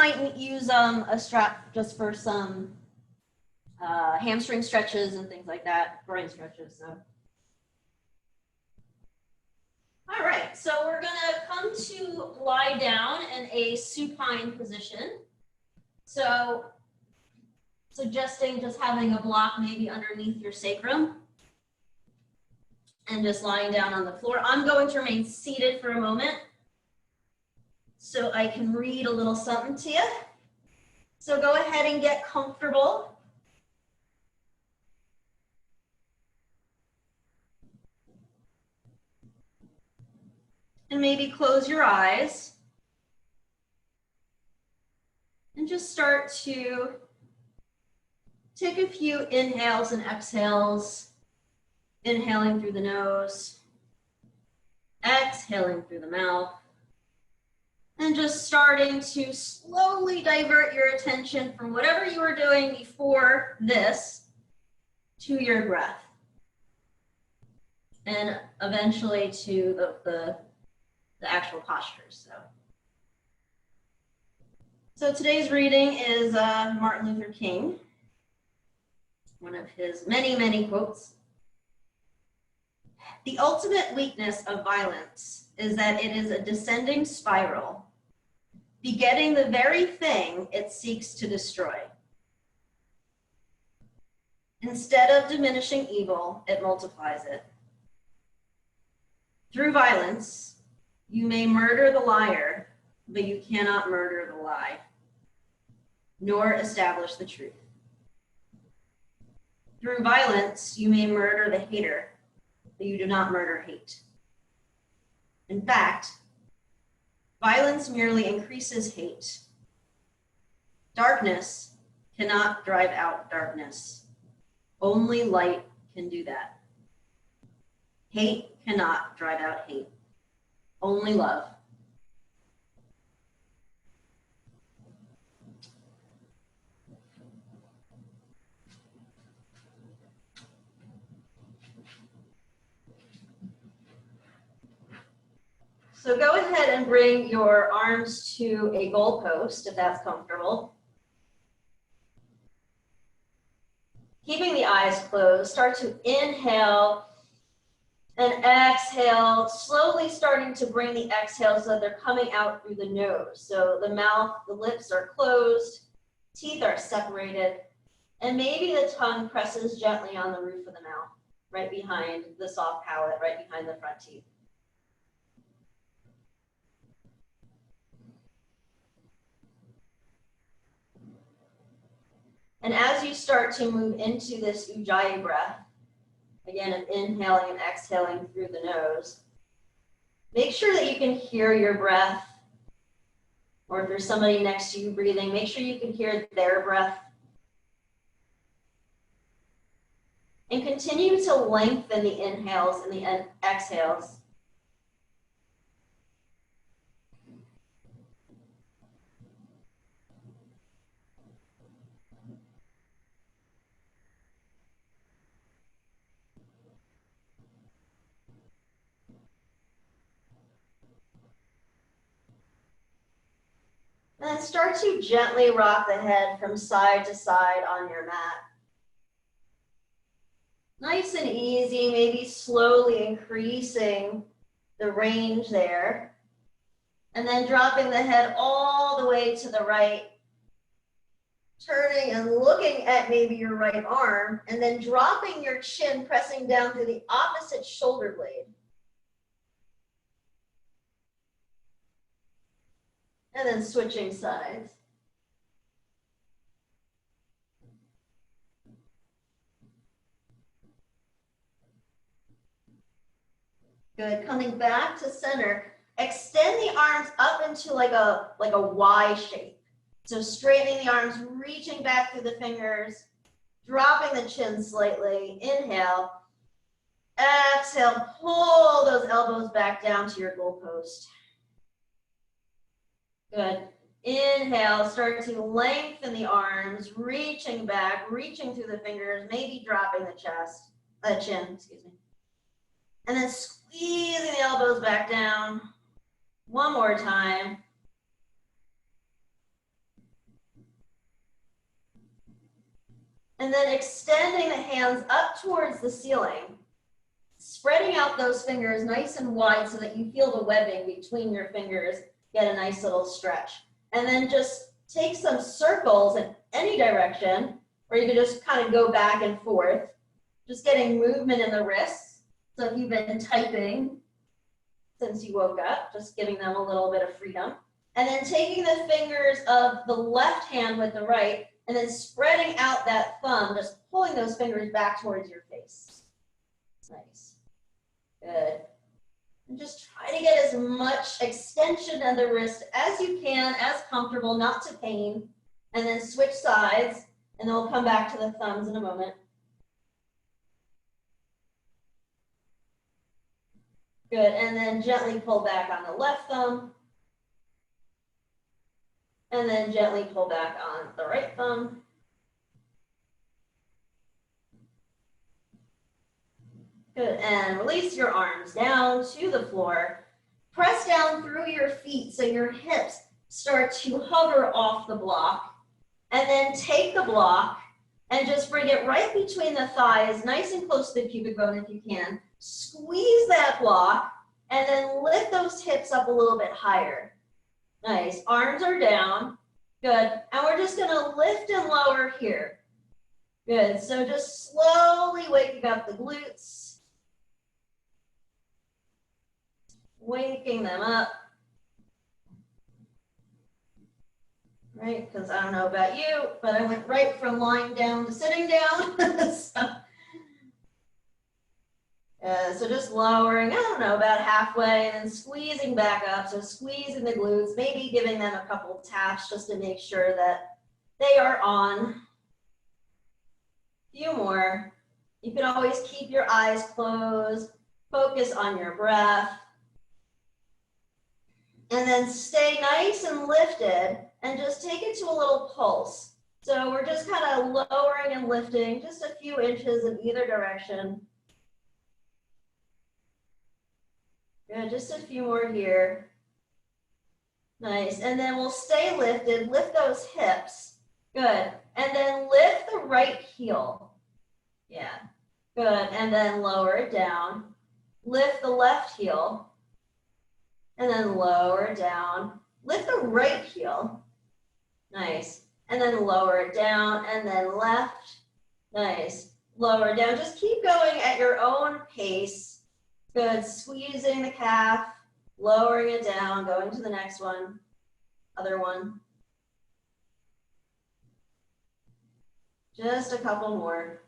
might use a strap just for some hamstring stretches and things like that, groin stretches. So, all right, so we're gonna come to lie down in a supine position. So, suggesting just having a block maybe underneath your sacrum and just lying down on the floor. I'm going to remain seated for a moment so I can read a little something to you. So go ahead and get comfortable. And maybe close your eyes. And just start to take a few inhales and exhales. Inhaling through the nose. Exhaling through the mouth. And just starting to slowly divert your attention from whatever you were doing before this to your breath. And eventually to the actual postures. So today's reading is Martin Luther King, one of his many, many quotes. The ultimate weakness of violence is that it is a descending spiral, begetting the very thing it seeks to destroy. Instead of diminishing evil, it multiplies it. Through violence, you may murder the liar, but you cannot murder the lie, nor establish the truth. Through violence, you may murder the hater, but you do not murder hate. In fact, violence merely increases hate. Darkness cannot drive out darkness. Only light can do that. Hate cannot drive out hate. Only love. So go ahead and bring your arms to a goalpost if that's comfortable. Keeping the eyes closed, start to inhale and exhale, slowly starting to bring the exhale so that they're coming out through the nose. So the mouth, the lips are closed, teeth are separated, and maybe the tongue presses gently on the roof of the mouth, right behind the soft palate, right behind the front teeth. And as you start to move into this Ujjayi breath, again, of inhaling and exhaling through the nose, make sure that you can hear your breath, or if there's somebody next to you breathing, make sure you can hear their breath. And continue to lengthen the inhales and the exhales. And then start to gently rock the head from side to side on your mat. Nice and easy, maybe slowly increasing the range there. And then dropping the head all the way to the right. Turning and looking at maybe your right arm, and then dropping your chin, pressing down through the opposite shoulder blade. And then switching sides. Good, coming back to center. Extend the arms up into like a Y shape. So straightening the arms, reaching back through the fingers, dropping the chin slightly. Inhale. Exhale, pull those elbows back down to your goalpost. Good. Inhale, start to lengthen the arms, reaching back, reaching through the fingers, maybe dropping the chin, excuse me. And then squeezing the elbows back down. One more time. And then extending the hands up towards the ceiling, spreading out those fingers nice and wide so that you feel the webbing between your fingers, get a nice little stretch. And then just take some circles in any direction, or you can just kind of go back and forth, just getting movement in the wrists. So if you've been typing since you woke up, just giving them a little bit of freedom. And then taking the fingers of the left hand with the right, and then spreading out that thumb, just pulling those fingers back towards your face. Nice. Good. And just try to get as much extension of the wrist as you can, as comfortable, not to pain. And then switch sides, and then we'll come back to the thumbs in a moment. Good, and then gently pull back on the left thumb. And then gently pull back on the right thumb. Good, and release your arms down to the floor. Press down through your feet so your hips start to hover off the block. And then take the block and just bring it right between the thighs, nice and close to the pubic bone if you can. Squeeze that block and then lift those hips up a little bit higher. Nice, arms are down, good. And we're just gonna lift and lower here. Good, so just slowly waking up the glutes. Waking them up. Right, because I don't know about you, but I went right from lying down to sitting down. So just lowering, I don't know, about halfway, and then squeezing back up. So squeezing the glutes, maybe giving them a couple taps just to make sure that they are on. A few more. You can always keep your eyes closed, focus on your breath, and then stay nice and lifted, and just take it to a little pulse. So we're just kind of lowering and lifting just a few inches in either direction. Good, just a few more here. Nice, and then we'll stay lifted, lift those hips. Good, and then lift the right heel. Yeah, good, and then lower it down. Lift the left heel, and then lower it down. Lift the right heel. Nice, and then lower it down, and then left. Nice, lower it down. Just keep going at your own pace. Good, squeezing the calf, lowering it down, going to the next one, other one. Just a couple more.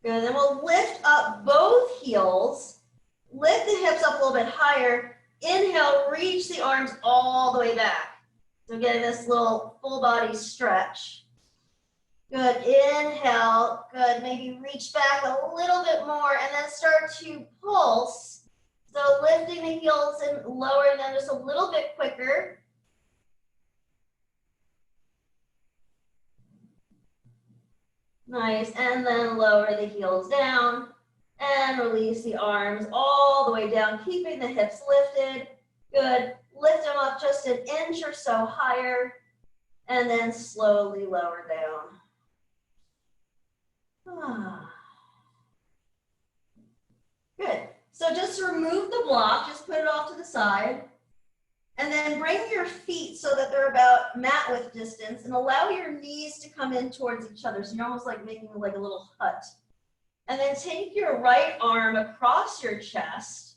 Good, then we'll lift up both heels, lift the hips up a little bit higher, inhale, reach the arms all the way back. So getting this little full body stretch. Good, inhale, good, maybe reach back a little bit more and then start to pulse. So lifting the heels and lowering them just a little bit quicker. Nice, and then lower the heels down and release the arms all the way down, keeping the hips lifted. Good, lift them up just an inch or so higher and then slowly lower down. Good. So just remove the block, just put it off to the side, and then bring your feet so that they're about mat width distance and allow your knees to come in towards each other. So you're almost like making like a little hut. And then take your right arm across your chest.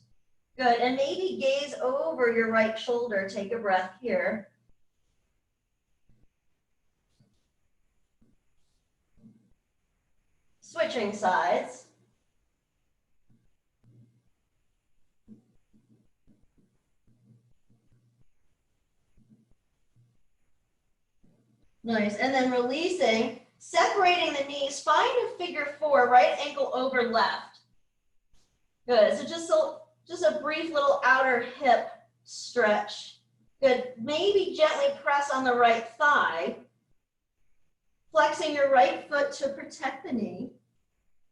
Good. And maybe gaze over your right shoulder. Take a breath here. Switching sides. Nice, and then releasing, separating the knees, find a figure four, right ankle over left. Good, so just a brief little outer hip stretch. Good, maybe gently press on the right thigh. Flexing your right foot to protect the knee.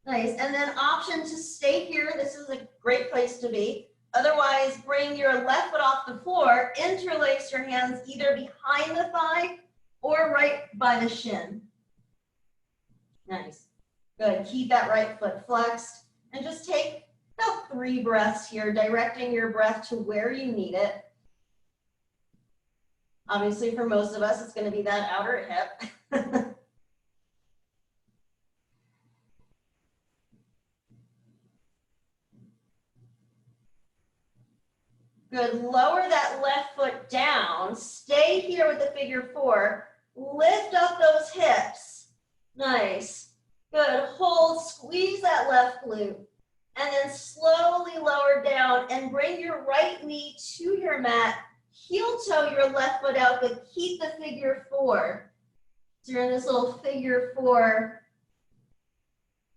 Nice, and then option to stay here. This is a great place to be. Otherwise, bring your left foot off the floor, interlace your hands either behind the thigh or right by the shin. Nice. Good. Keep that right foot flexed and just take about 3 breaths here, directing your breath to where you need it. Obviously, for most of us, it's going to be that outer hip. Good. Lower that left foot down. Stay here with the figure 4. Lift up those hips. Nice. Good. Hold. Squeeze that left glute. And then slowly lower down and bring your right knee to your mat. Heel toe your left foot out, but keep the figure 4. So you're in this little figure 4,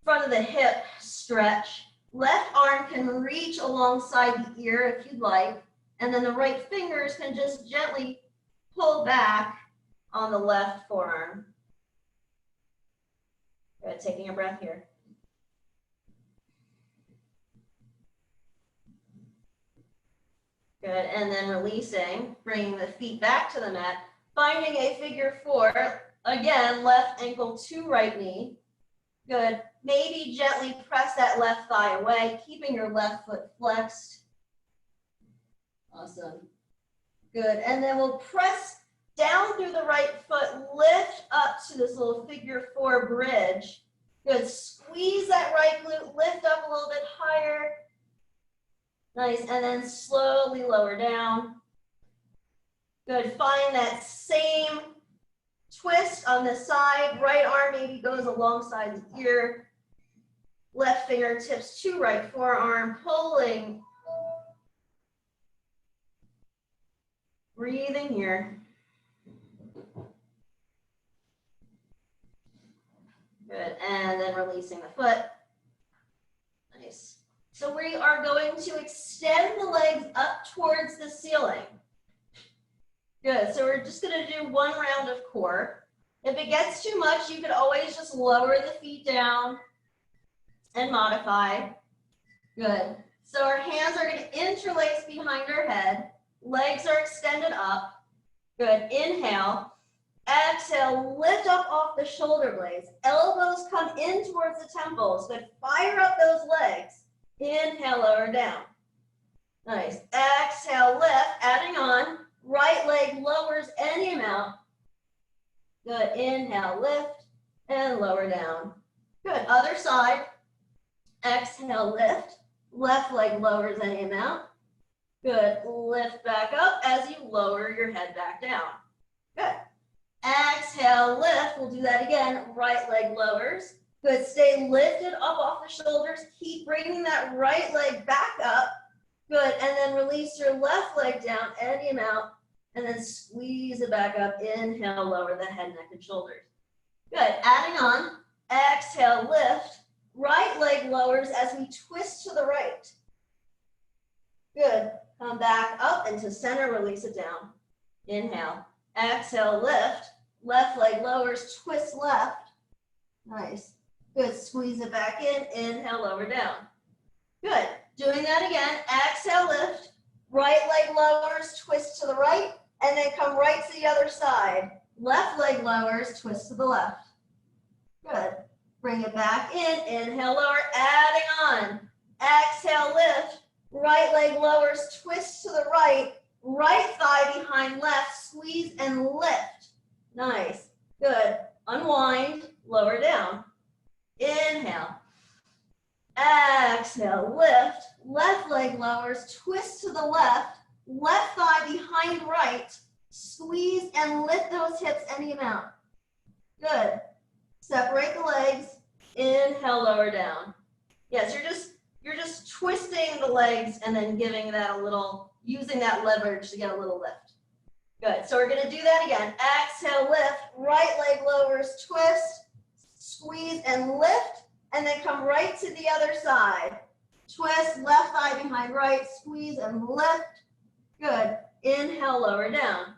front of the hip stretch. Left arm can reach alongside the ear if you'd like. And then the right fingers can just gently pull back on the left forearm. Good, taking a breath here. Good, and then releasing, bringing the feet back to the mat, finding a figure 4. Again, left ankle to right knee. Good, maybe gently press that left thigh away, keeping your left foot flexed. Awesome. Good, and then we'll press down through the right foot, lift up to this little figure 4 bridge. Good, squeeze that right glute, lift up a little bit higher. Nice, and then slowly lower down. Good, find that same twist on the side. Right arm maybe goes alongside the ear. Left fingertips to right forearm, pulling. Breathing here. Good, and then releasing the foot. Nice. So we are going to extend the legs up towards the ceiling. Good, so we're just gonna do 1 round of core. If it gets too much, you could always just lower the feet down and modify. Good, so our hands are gonna interlace behind our head. Legs are extended up. Good, inhale. Exhale, lift up off the shoulder blades. Elbows come in towards the temples. Good, fire up those legs. Inhale, lower down. Nice. Exhale, lift, adding on. Right leg lowers any amount. Good, inhale, lift, and lower down. Good, other side. Exhale, lift. Left leg lowers any amount. Good, lift back up as you lower your head back down. Good. Exhale, lift. We'll do that again. Right leg lowers. Good, stay lifted up off the shoulders. Keep bringing that right leg back up. Good, and then release your left leg down any amount, and then squeeze it back up. Inhale, lower the head, neck, and shoulders. Good, adding on. Exhale, lift. Right leg lowers as we twist to the right. Good. Come back up into center, release it down. Inhale. Exhale, lift. Left leg lowers, twist left. Nice. Good. Squeeze it back in. Inhale, lower down. Good. Doing that again. Exhale, lift. Right leg lowers, twist to the right, and then come right to the other side. Left leg lowers, twist to the left. Good. Bring it back in. Inhale, lower. Adding on. Exhale, lift. Right leg lowers, twist to the right, right thigh behind left, squeeze and lift. Nice, good. Unwind, lower down. Inhale. Exhale, lift. Left leg lowers, twist to the left, left thigh behind right, squeeze and lift those hips any amount. Good. Separate the legs. Inhale, lower down. Yes, you're just twisting the legs and then giving that a little, using that leverage to get a little lift. Good, so we're gonna do that again. Exhale, lift, right leg lowers, twist, squeeze and lift, and then come right to the other side. Twist, left thigh behind right, squeeze and lift. Good, inhale, lower down.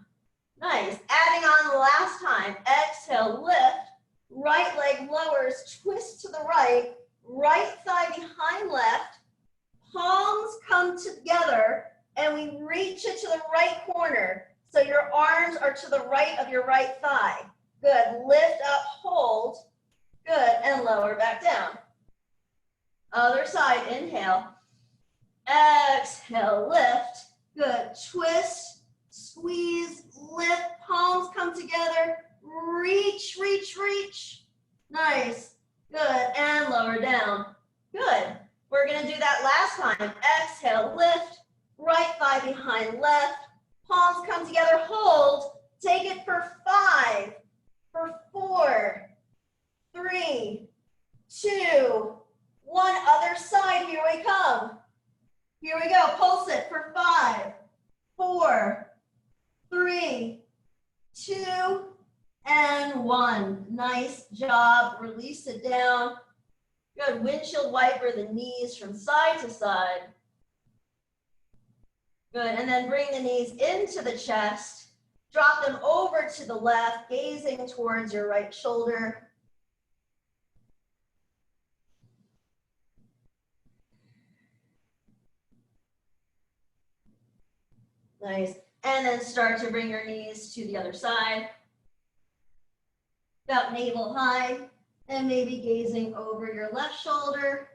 Nice, adding on the last time. Exhale, lift, right leg lowers, twist to the right, right thigh behind left, palms come together, and we reach it to the right corner. So your arms are to the right of your right thigh. Good. Lift up, hold. Good. And lower back down. Other side. Inhale. Exhale. Lift. Good. Twist, squeeze, lift. Palms come together. Reach, reach, reach. Nice. Good. And lower down. Good. We're going to do that last time. Exhale. Lift. Right thigh behind left. Palms come together, hold. Take it for 5, for 4, 3, 2, 1. Other side, here we come. Here we go, pulse it for 5, 4, 3, 2, and 1. Nice job, release it down. Good, windshield wiper the knees from side to side. Good, and then bring the knees into the chest. Drop them over to the left, gazing towards your right shoulder. Nice, and then start to bring your knees to the other side. About navel high, and maybe gazing over your left shoulder.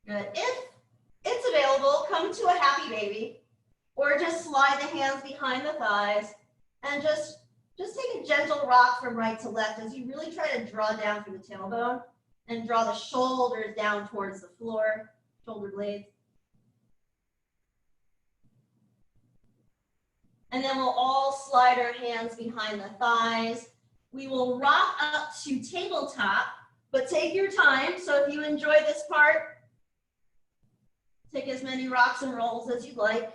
Good. If it's available, come to a happy baby, or just slide the hands behind the thighs and just take a gentle rock from right to left as you really try to draw down through the tailbone and draw the shoulders down towards the floor, shoulder blades. And then we'll all slide our hands behind the thighs. We will rock up to tabletop, but take your time. So if you enjoy this part, take as many rocks and rolls as you'd like.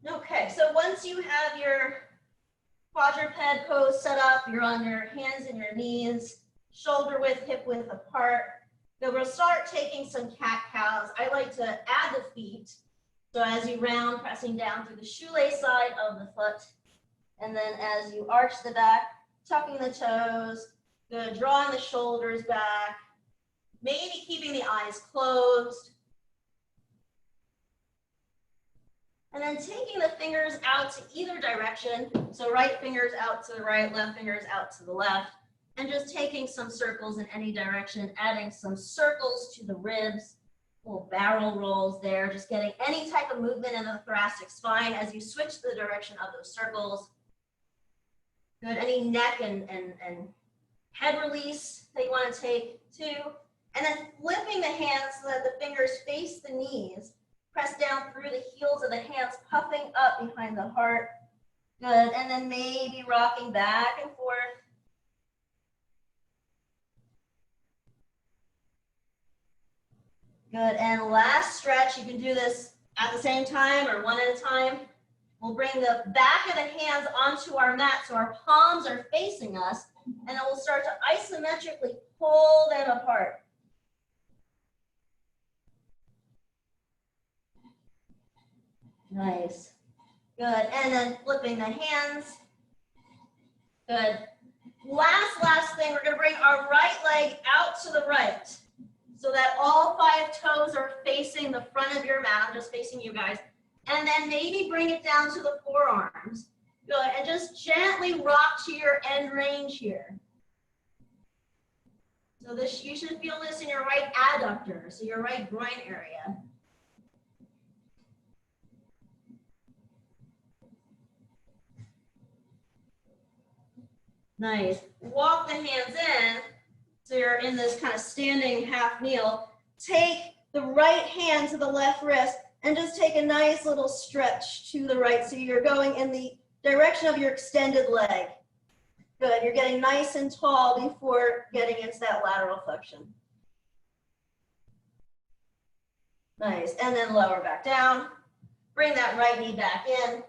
Okay, so once you have your quadruped pose set up, you're on your hands and your knees, shoulder width, hip width apart. Then we'll start taking some cat-cows. I like to add the feet. So as you round, pressing down through the shoelace side of the foot. And then as you arch the back, tucking the toes, good, drawing the shoulders back, maybe keeping the eyes closed. And then taking the fingers out to either direction. So right fingers out to the right, left fingers out to the left. And just taking some circles in any direction, adding some circles to the ribs, little barrel rolls there, just getting any type of movement in the thoracic spine as you switch the direction of those circles. Good, any neck and head release that you want to take too. And then flipping the hands so that the fingers face the knees. Press down through the heels of the hands, puffing up behind the heart. Good, and then maybe rocking back and forth. Good, and last stretch, you can do this at the same time or one at a time. We'll bring the back of the hands onto our mat so our palms are facing us, and then we'll start to isometrically pull them apart. Nice. Good, and then flipping the hands. Good. Last thing, we're gonna bring our right leg out to the right so that all 5 toes are facing the front of your mat, just facing you guys. And then maybe bring it down to the forearms. Good, and just gently rock to your end range here. So this, you should feel this in your right adductor, so your right groin area. Nice. Walk the hands in, so you're in this kind of standing half kneel. Take the right hand to the left wrist and just take a nice little stretch to the right. So you're going in the direction of your extended leg. Good, you're getting nice and tall before getting into that lateral flexion. Nice, and then lower back down. Bring that right knee back in.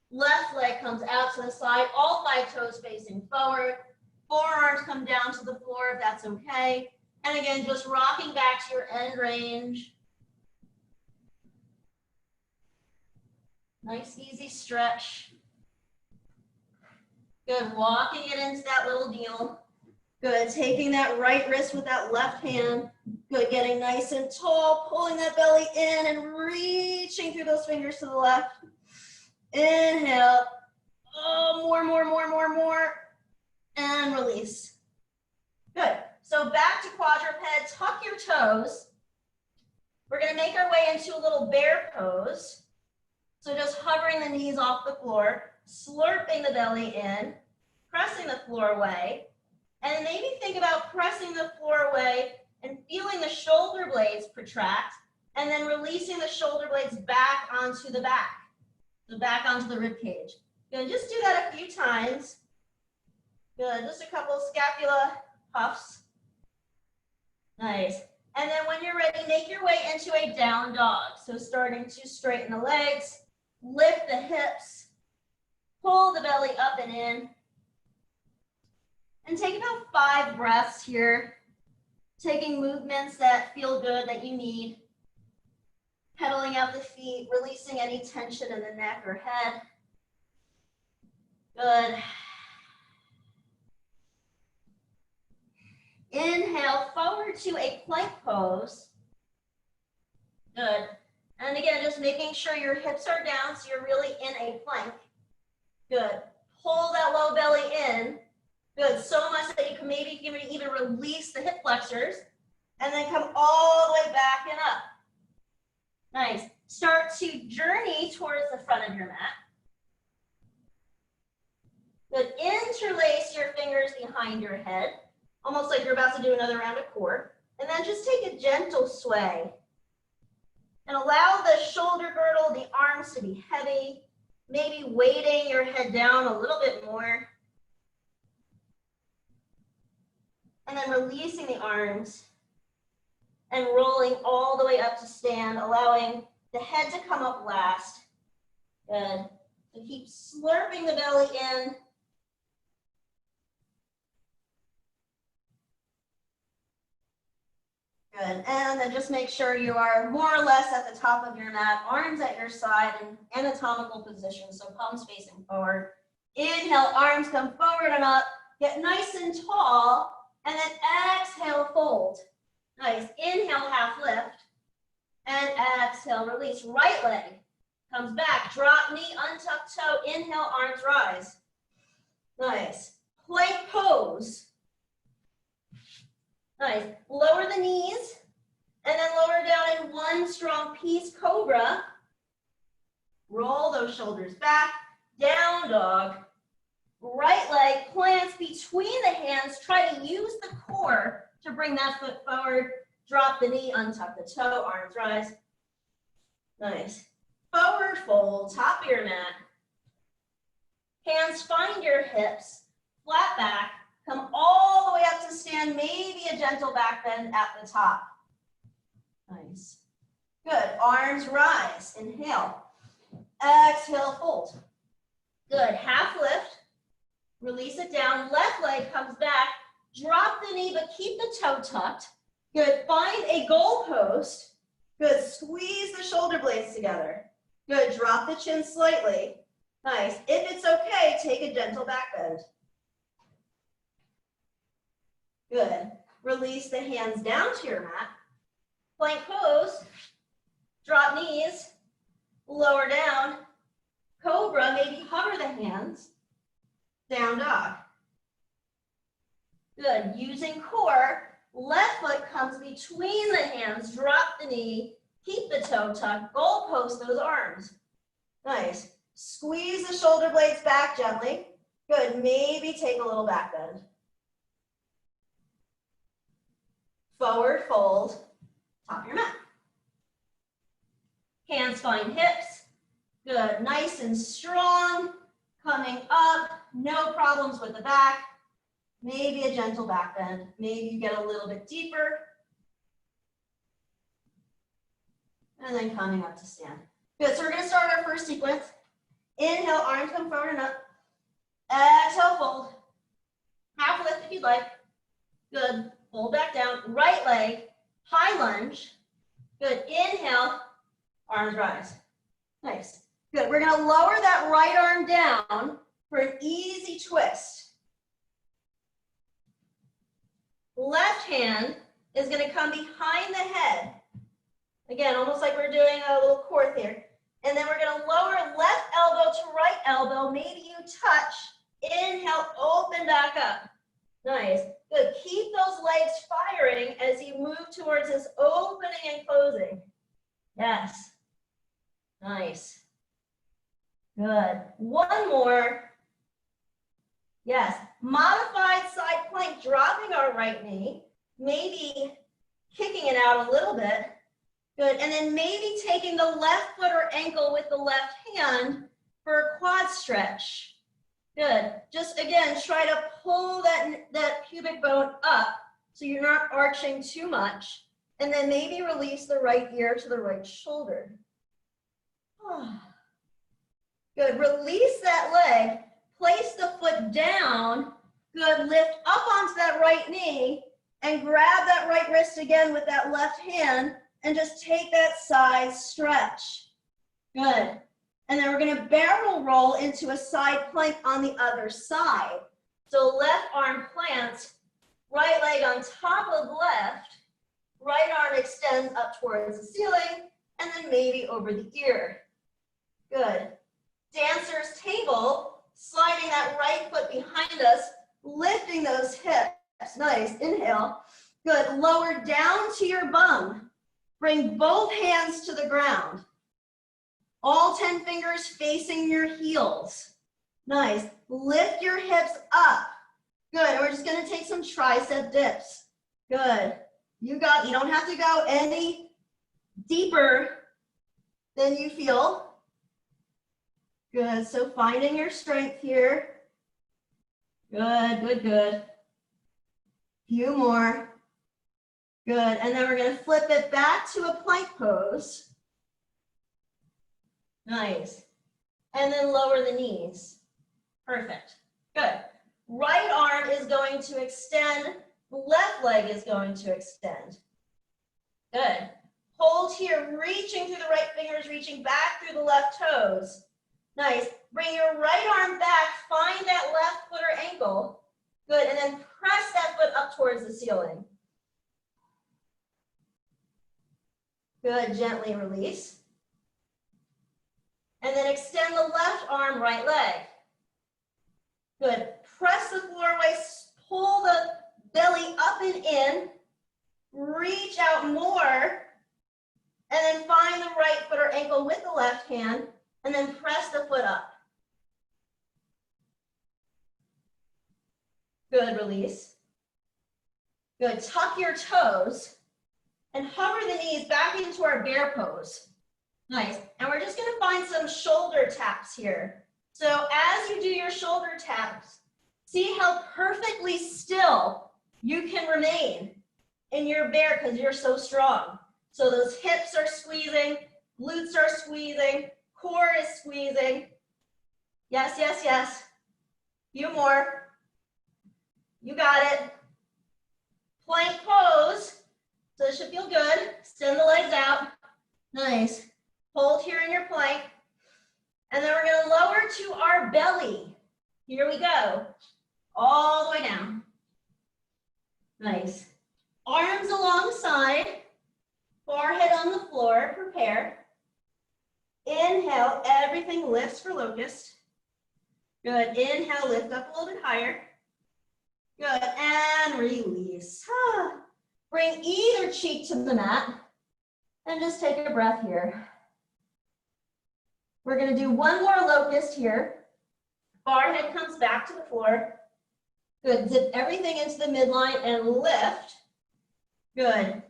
Left leg comes out to the side, all 5 toes facing forward. Forearms come down to the floor if that's okay. And again, just rocking back to your end range. Nice, easy stretch. Good, walking it into that little deal. Good, taking that right wrist with that left hand. Good, getting nice and tall, pulling that belly in and reaching through those fingers to the left. Inhale. Oh, more. And release. Good. So back to quadruped, tuck your toes. We're gonna make our way into a little bear pose. So just hovering the knees off the floor, slurping the belly in, pressing the floor away, and maybe think about pressing the floor away and feeling the shoulder blades protract, and then releasing the shoulder blades back onto the back, so back onto the rib cage. Good, just do that a few times. Good, just a couple scapula puffs. Nice. And then when you're ready, make your way into a down dog. So starting to straighten the legs, lift the hips, pull the belly up and in. And take about 5 breaths here, taking movements that feel good, that you need. Pedaling out the feet, releasing any tension in the neck or head. Good. Inhale, forward to a plank pose. Good. And again, just making sure your hips are down so you're really in a plank. Good. Pull that low belly in. Good. So much that you can maybe even release the hip flexors and then come all the way back and up. Nice. Start to journey towards the front of your mat. Good. Interlace your fingers behind your head, almost like you're about to do another round of core. And then just take a gentle sway. And allow the shoulder girdle, the arms to be heavy, maybe weighting your head down a little bit more. And then releasing the arms and rolling all the way up to stand, allowing the head to come up last. Good. So keep slurping the belly in. Good. And then just make sure you are more or less at the top of your mat, arms at your side in anatomical position, so palms facing forward. Inhale, arms come forward and up. Get nice and tall. And then exhale, fold. Nice. Inhale, half lift. And exhale, release. Right leg comes back. Drop knee, untuck toe. Inhale, arms rise. Nice. Plank pose. Nice. Lower the knees. And then lower down in one strong piece, cobra. Roll those shoulders back. Down dog. Right leg plants between the hands. Try to use the core to bring that foot forward. Drop the knee, untuck the toe, arms rise. Nice. Forward fold, top of your mat. Hands find your hips, flat back. Come all the way up to stand, maybe a gentle back bend at the top. Nice. Good. Arms rise. Inhale. Exhale, fold. Good. Half lift. Release it down. Left leg comes back. Drop the knee, but keep the toe tucked. Good. Find a goal post. Good. Squeeze the shoulder blades together. Good. Drop the chin slightly. Nice. If it's okay, take a gentle back bend. Good. Release the hands down to your mat. Plank pose. Drop knees. Lower down. Cobra. Maybe hover the hands. Down dog. Good. Using core. Left foot comes between the hands. Drop the knee. Keep the toe tucked. Goal post those arms. Nice. Squeeze the shoulder blades back gently. Good. Maybe take a little back bend. Forward fold. Top of your mat. Hands find hips. Good. Nice and strong. Coming up. No problems with the back. Maybe a gentle back bend. Maybe you get a little bit deeper. And then coming up to stand. Good. So we're going to start our first sequence. Inhale, arms come forward and up. Exhale, fold. Half lift if you'd like. Good. Fold back down. Right leg. High lunge. Good. Inhale. Arms rise. Nice. Good. We're going to lower that right arm down for an easy twist. Left hand is going to come behind the head. Again, almost like we're doing a little court here. And then we're going to lower left elbow to right elbow. Maybe you touch. Inhale, open back up. Nice. Good. Keep those legs firing as you move towards this opening and closing. Yes. Nice. Good. One more. Yes. Modified side plank, dropping our right knee. Maybe kicking it out a little bit. Good. And then maybe taking the left foot or ankle with the left hand for a quad stretch. Good. Just again, try to pull that pubic bone up so you're not arching too much. And then maybe release the right ear to the right shoulder. Good. Release that leg. Place the foot down. Good. Lift up onto that right knee and grab that right wrist again with that left hand and just take that side stretch. Good. And then we're going to barrel roll into a side plank on the other side. So left arm plants, right leg on top of left, right arm extends up towards the ceiling, and then maybe over the ear. Good. Dancer's table, sliding that right foot behind us, lifting those hips. Nice. Inhale. Good. Lower down to your bum. Bring both hands to the ground. All 10 fingers facing your heels. Nice. Lift your hips up. Good. We're just going to take some tricep dips. Good. You don't have to go any deeper than you feel. Good. So finding your strength here. Good, good, good. Few more. Good. And then we're going to flip it back to a plank pose. Nice. And then lower the knees. Perfect. Good. Right arm is going to extend. Left leg is going to extend. Good. Hold here, reaching through the right fingers, reaching back through the left toes. Nice. Bring your right arm back. Find that left foot or ankle. Good. And then press that foot up towards the ceiling. Good. Gently release. And then extend the left arm, right leg. Good. Press the floor away, pull the belly up and in, reach out more, and then find the right foot or ankle with the left hand, and then press the foot up. Good, release. Good, tuck your toes, and hover the knees back into our bear pose. Nice. And we're just going to find some shoulder taps here. So as you do your shoulder taps, see how perfectly still you can remain in your bear because you're so strong. So those hips are squeezing, glutes are squeezing, core is squeezing. Yes, yes, yes. Few more. You got it. Plank pose. So it should feel good. Extend the legs out. Nice. Hold here in your plank. And then we're going to lower to our belly. Here we go. All the way down. Nice. Arms alongside. Forehead on the floor. Prepare. Inhale. Everything lifts for locust. Good. Inhale. Lift up a little bit higher. Good. And release. Bring either cheek to the mat. And just take a breath here. We're going to do one more locust here. Forehead comes back to the floor. Good. Zip everything into the midline and lift. Good.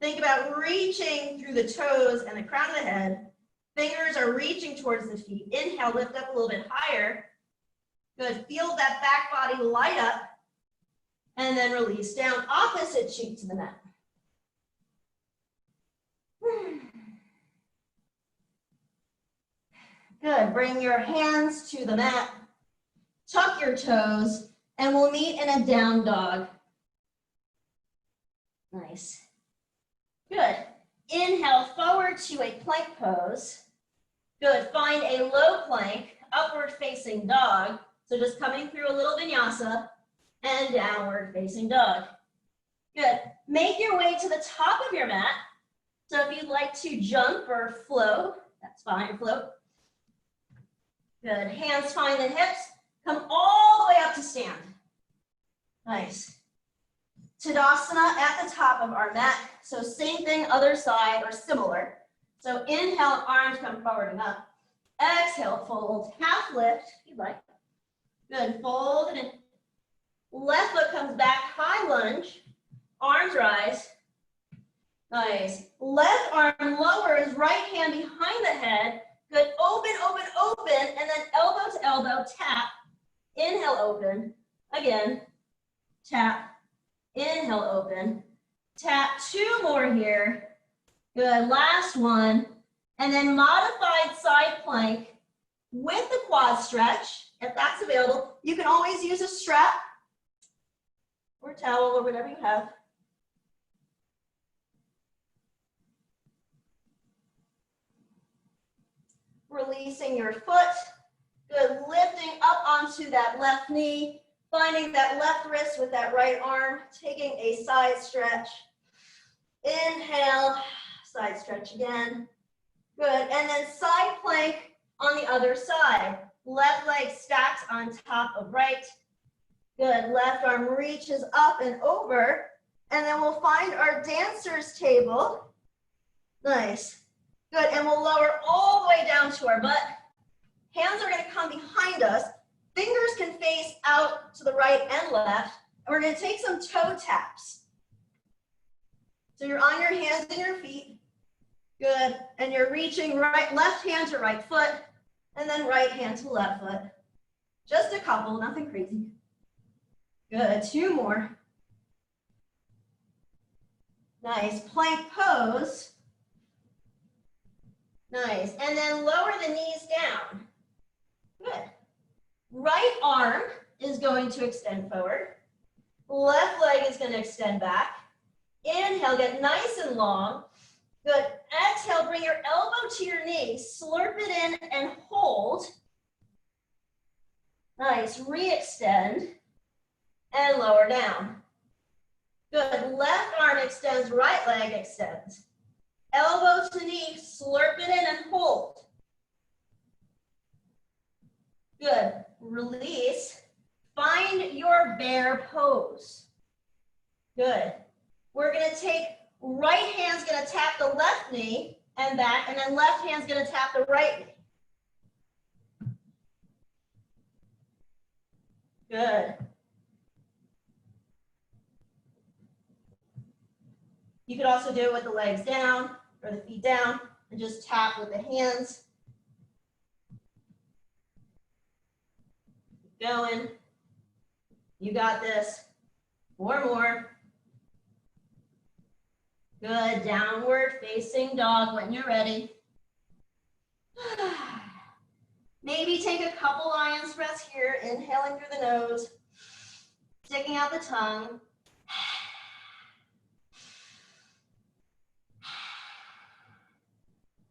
Think about reaching through the toes and the crown of the head. Fingers are reaching towards the feet. Inhale, lift up a little bit higher. Good. Feel that back body light up. And then release down. Opposite cheek to the mat. Good. Bring your hands to the mat. Tuck your toes. And we'll meet in a down dog. Nice. Good. Inhale forward to a plank pose. Good. Find a low plank upward facing dog. So just coming through a little vinyasa and downward facing dog. Good. Make your way to the top of your mat. So if you'd like to jump or float, that's fine, float. Good. Hands find the hips. Come all the way up to stand. Nice. Tadasana at the top of our mat. So same thing, other side or similar. So inhale, arms come forward and up. Exhale, fold, half lift, if you'd like. Good, fold it in. Left foot comes back, high lunge. Arms rise. Nice. Left arm lowers, right hand behind the head. Good, open, open, open, and then elbow to elbow, tap. Inhale, open. Again, tap. Inhale, open. Tap, 2 more here. Good, last one. And then modified side plank with the quad stretch, if that's available. You can always use a strap or towel or whatever you have. Releasing your foot. Good, lifting up onto that left knee, finding that left wrist with that right arm, taking a side stretch. Inhale, side stretch again. Good, and then side plank on the other side. Left leg stacked on top of right. Good, left arm reaches up and over, and then we'll find our dancer's table. Nice. Good, and we'll lower all the way down to our butt. Hands are gonna come behind us. Fingers can face out to the right and left, and we're gonna take some toe taps. So you're on your hands and your feet. Good, and you're reaching left hand to right foot, and then right hand to left foot. Just a couple, nothing crazy. Good, 2 more. Nice, plank pose. Nice, and then lower the knees down. Good. Right arm is going to extend forward. Left leg is going to extend back. Inhale, get nice and long. Good. Exhale, bring your elbow to your knee. Slurp it in and hold. Nice. Re-extend and lower down. Good. Left arm extends, right leg extends. Elbow to knee, slurp it in and hold. Good. Release. Find your bear pose. Good. We're going to take right hand's going to tap the left knee and back, and then left hand's going to tap the right knee. Good. You could also do it with the legs down or the feet down and just tap with the hands. Keep going. You got this. 4 more. Good. Downward facing dog when you're ready. Maybe take a couple lion's breaths here, inhaling through the nose, sticking out the tongue.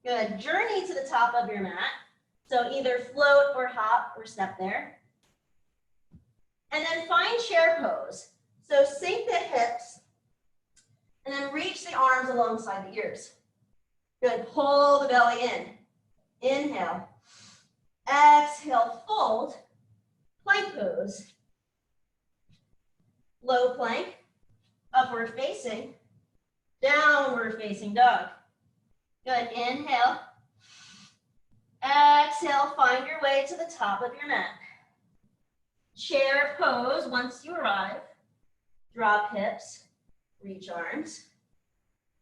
Good. Journey to the top of your mat. So either float or hop or step there. And then find chair pose. So sink the hips and then reach the arms alongside the ears. Good. Pull the belly in. Inhale. Exhale, fold. Plank pose. Low plank. Upward facing. Downward facing dog. Good. Inhale. Exhale, find your way to the top of your mat. Chair pose once you arrive. Drop hips, reach arms.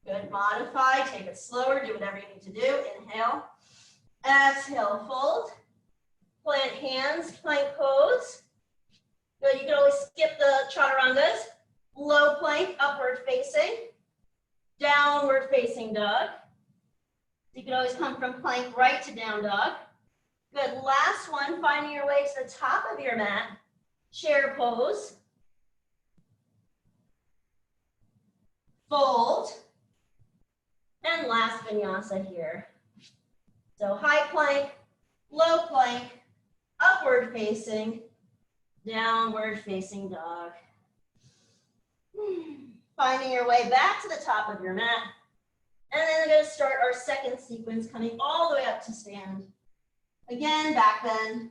Good. Modify, take it slower, do whatever you need to do. Inhale. Exhale, fold. Plant hands, plank pose. Good. You can always skip the chaturangas. Low plank, upward facing. Downward facing dog. You can always come from plank right to down dog. Good. Last one, finding your way to the top of your mat. Chair pose. Fold. And last vinyasa here. So high plank, low plank, upward facing, downward facing dog. Finding your way back to the top of your mat. And then we're going to start our second sequence, coming all the way up to stand. Again, back bend,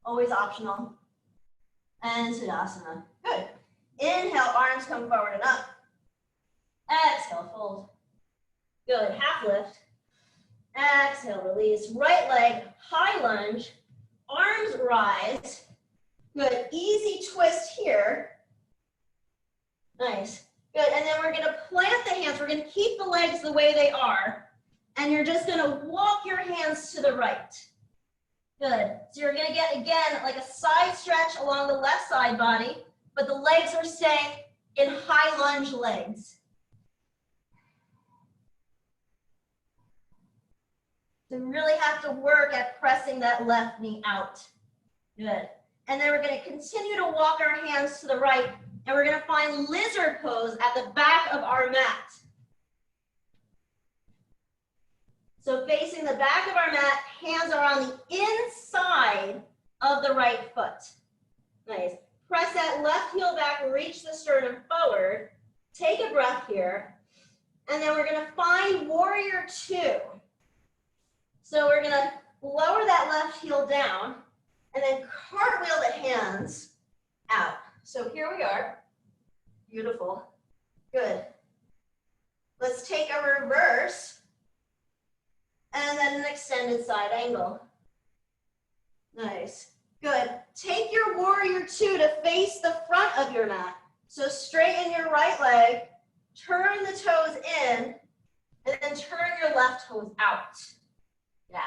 always optional. And Tadasana. Good. Inhale, arms come forward and up. Exhale, fold. Good, half lift. Exhale, release. Right leg, high lunge. Arms rise. Good, easy twist here. Nice. Good, and then we're gonna plant the hands. We're gonna keep the legs the way they are. And you're just gonna walk your hands to the right. Good, so you're gonna get, again, like a side stretch along the left side body, but the legs are staying in high lunge legs. So we really have to work at pressing that left knee out. Good. And then we're going to continue to walk our hands to the right, and we're going to find lizard pose at the back of our mat. So facing the back of our mat, hands are on the inside of the right foot. Nice. Press that left heel back, reach the sternum forward. Take a breath here. And then we're going to find warrior two. So we're going to lower that left heel down and then cartwheel the hands out. So here we are. Beautiful. Good. Let's take a reverse and then an extended side angle. Nice. Good. Take your warrior two to face the front of your mat. So straighten your right leg, turn the toes in, and then turn your left toes out. Yeah,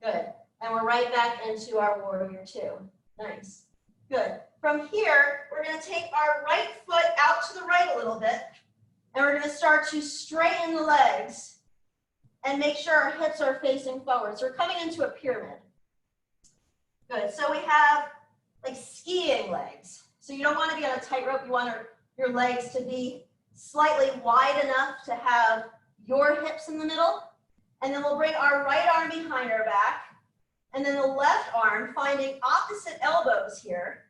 good. And we're right back into our warrior two. Nice, good. From here, we're gonna take our right foot out to the right a little bit, and we're gonna start to straighten the legs and make sure our hips are facing forward. So we're coming into a pyramid. Good, so we have like skiing legs. So you don't wanna be on a tightrope, you want your legs to be slightly wide enough to have your hips in the middle. And then we'll bring our right arm behind our back. And then the left arm, finding opposite elbows here.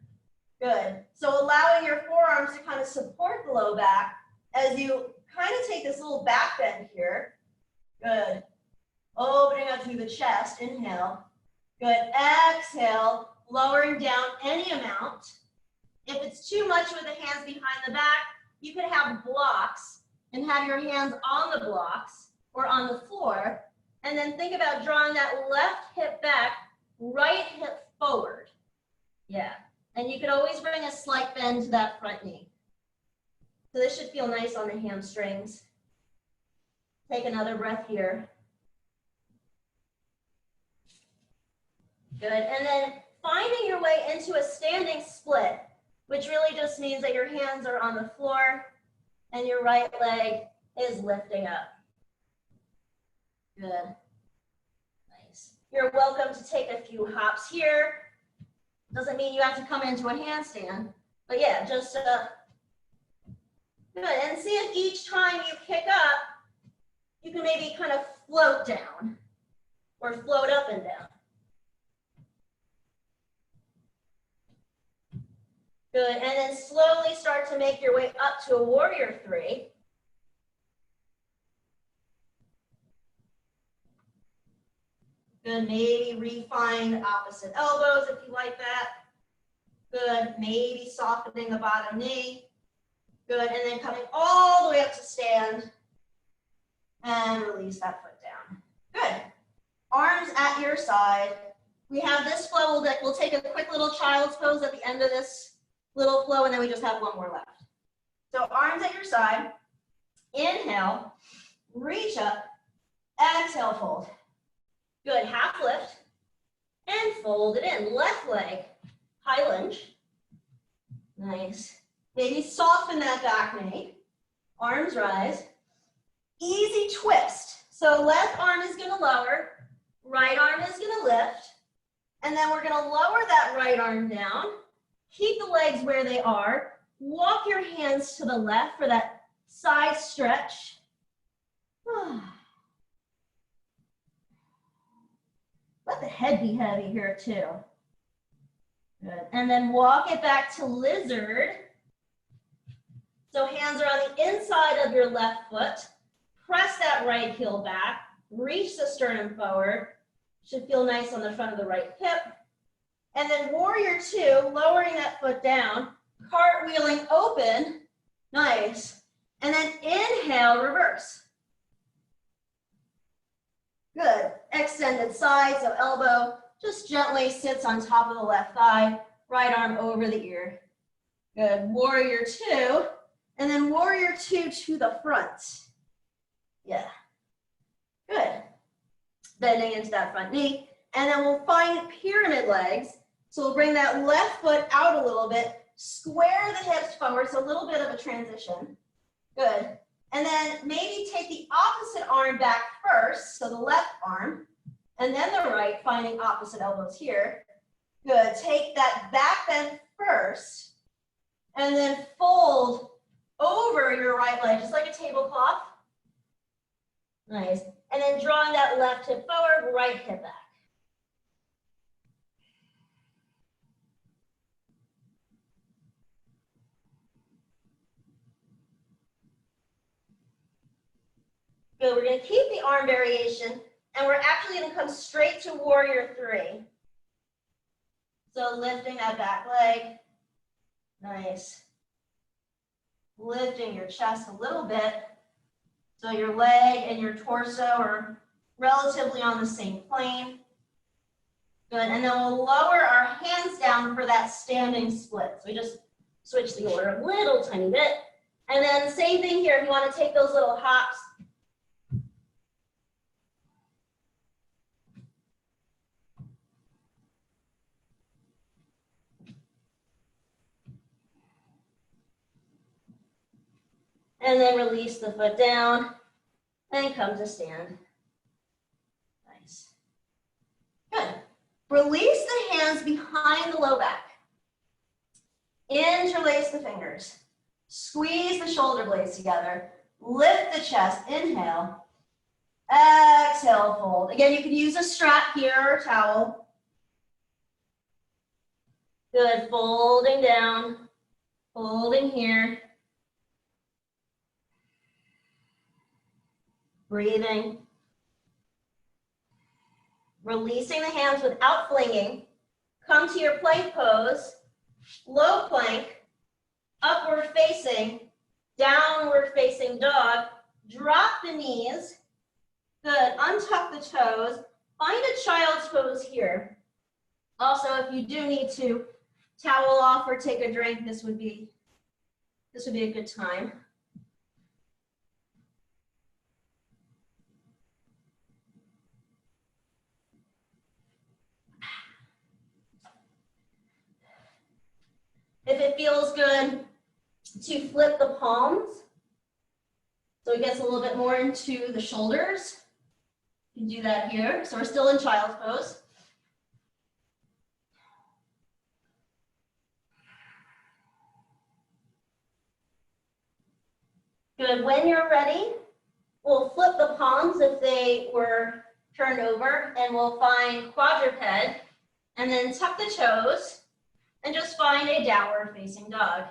Good. So allowing your forearms to kind of support the low back as you kind of take this little back bend here. Good. Opening up through the chest. Inhale. Good. Exhale. Lowering down any amount. If it's too much with the hands behind the back, you could have blocks and have your hands on the blocks or on the floor, and then think about drawing that left hip back, right hip forward. Yeah, and you could always bring a slight bend to that front knee. So this should feel nice on the hamstrings. Take another breath here. Good, and then finding your way into a standing split, which really just means that your hands are on the floor and your right leg is lifting up. Good. Nice. You're welcome to take a few hops here. Doesn't mean you have to come into a handstand, but yeah, just good. And see if each time you kick up, you can maybe kind of float down or float up and down. Good. And then slowly start to make your way up to a warrior three. Good, maybe refine opposite elbows if you like that. Good, maybe softening the bottom knee. Good, and then coming all the way up to stand and release that foot down. Good, arms at your side. We have this flow, we'll take a quick little child's pose at the end of this little flow, and then we just have one more left. So arms at your side, inhale, reach up, exhale, fold. Good, half lift, and fold it in. Left leg, high lunge. Nice. Maybe soften that back knee. Arms rise. Easy twist. So left arm is gonna lower, right arm is gonna lift, and then we're gonna lower that right arm down, keep the legs where they are, walk your hands to the left for that side stretch. Let the head be heavy here too. Good. And then walk it back to lizard. So hands are on the inside of your left foot. Press that right heel back. Reach the sternum forward. Should feel nice on the front of the right hip. And then warrior two, lowering that foot down, cartwheeling open. Nice. And then inhale, reverse. Good. Extended side, so elbow just gently sits on top of the left thigh, right arm over the ear. Good. Warrior two, and then warrior two to the front. Yeah. Good. Bending into that front knee. And then we'll find pyramid legs. So we'll bring that left foot out a little bit, square the hips forward, so a little bit of a transition. Good. And then maybe take the opposite arm back first, so the left arm, and then the right, finding opposite elbows here. Good. Take that back bend first, and then fold over your right leg, just like a tablecloth. Nice. And then drawing that left hip forward, right hip back. Good, we're gonna keep the arm variation, and we're actually gonna come straight to warrior three. So lifting that back leg, nice. Lifting your chest a little bit, so your leg and your torso are relatively on the same plane. Good, and then we'll lower our hands down for that standing split. So we just switch the order a little tiny bit. And then same thing here, if you wanna take those little hops, and then release the foot down and come to stand. Nice. Good. Release the hands behind the low back. Interlace the fingers. Squeeze the shoulder blades together. Lift the chest. Inhale. Exhale, fold. Again, you can use a strap here or a towel. Good. Folding down. Folding here. Breathing. Releasing the hands without flinging. Come to your plank pose. Low plank. Upward facing. Downward facing dog. Drop the knees. Good. Untuck the toes. Find a child's pose here. Also, if you do need to towel off or take a drink, this would be a good time. If it feels good to flip the palms, so it gets a little bit more into the shoulders, you can do that here. So we're still in child's pose. Good, when you're ready, we'll flip the palms if they were turned over, and we'll find quadruped, and then tuck the toes, and just find a downward facing dog.